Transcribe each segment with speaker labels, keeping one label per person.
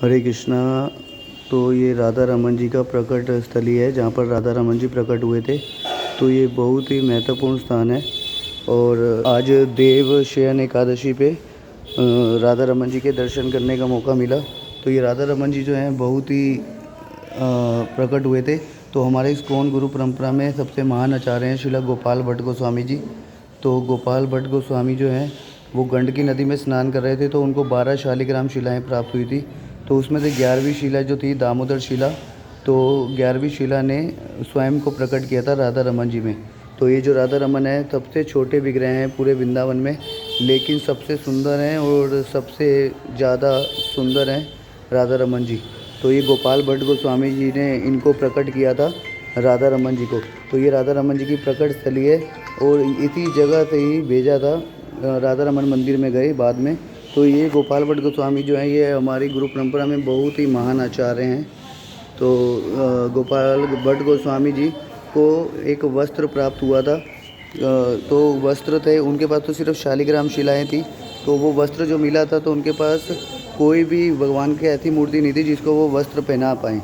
Speaker 1: हरे कृष्णा। तो ये राधा रमन जी का प्रकट स्थली है जहाँ पर राधा रमन जी प्रकट हुए थे। तो ये बहुत ही महत्वपूर्ण स्थान है और आज देव शयन एकादशी पे राधा रमन जी के दर्शन करने का मौका मिला। तो ये राधा रमन जी जो हैं बहुत ही प्रकट हुए थे। तो हमारे इस्कॉन गुरु परंपरा में सबसे महान आचार्य हैं श्रील गोपाल भट्ट गोस्वामी जी। तो गोपाल भट्ट गोस्वामी जो हैं वो गंडकी नदी में स्नान कर रहे थे, तो उनको 12 शालिग्राम शिलाएँ प्राप्त हुई थी। तो उसमें से 11वीं शिला जो थी दामोदर शिला, तो 11वीं शिला ने स्वयं को प्रकट किया था राधा रमन जी में। तो ये जो राधा रमन है सबसे छोटे विग्रह हैं पूरे वृंदावन में, लेकिन सबसे सुंदर हैं और सबसे ज़्यादा सुंदर हैं राधा रमन जी। तो ये गोपाल भट्ट गोस्वामी जी ने इनको प्रकट किया था राधा रमन जी को। तो ये राधा रमन जी की प्रकट स्थली है और इसी जगह से ही भेजा था, राधा रमन मंदिर में गए बाद में। तो ये गोपाल भट्ट गोस्वामी जो हैं ये हमारी गुरु परंपरा में बहुत ही महान आचार्य हैं। तो गोपाल भट्ट गोस्वामी जी को एक वस्त्र प्राप्त हुआ था। तो वस्त्र थे उनके पास, तो सिर्फ शालिग्राम शिलाएँ थी। तो वो वस्त्र जो मिला था तो उनके पास कोई भी भगवान की ऐसी मूर्ति नहीं थी जिसको वो वस्त्र पहना पाएँ।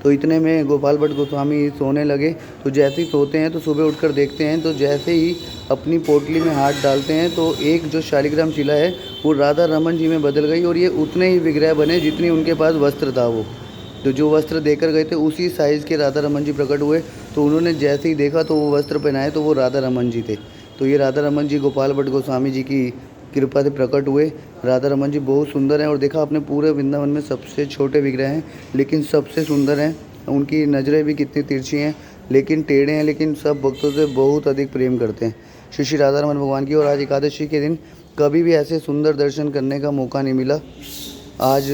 Speaker 1: तो इतने में गोपाल भट्ट गोस्वामी सोने लगे। तो जैसे ही सोते हैं तो सुबह उठकर देखते हैं, तो जैसे ही अपनी पोटली में हाथ डालते हैं तो एक जो शालिग्राम शिला है वो राधा रमन जी में बदल गई और ये उतने ही विग्रह बने जितनी उनके पास वस्त्र था। वो तो जो वस्त्र देकर गए थे उसी साइज़ के राधा रमन जी प्रकट हुए। तो उन्होंने जैसे ही देखा तो वो वस्त्र पहनाए तो वो राधा रमन जी थे। तो ये राधा रमन जी गोपाल भट्ट गोस्वामी जी की कृपा से प्रकट हुए। राधा रमन जी बहुत सुंदर हैं और देखा आपने पूरे वृंदावन में सबसे छोटे विग्रह हैं लेकिन सबसे सुंदर हैं। उनकी नज़रें भी कितनी तिरछी हैं लेकिन टेढ़े हैं, लेकिन सब भक्तों से बहुत अधिक प्रेम करते हैं श्री श्री राधा रमन भगवान की। और आज एकादशी के दिन कभी भी ऐसे सुंदर दर्शन करने का मौका नहीं मिला। आज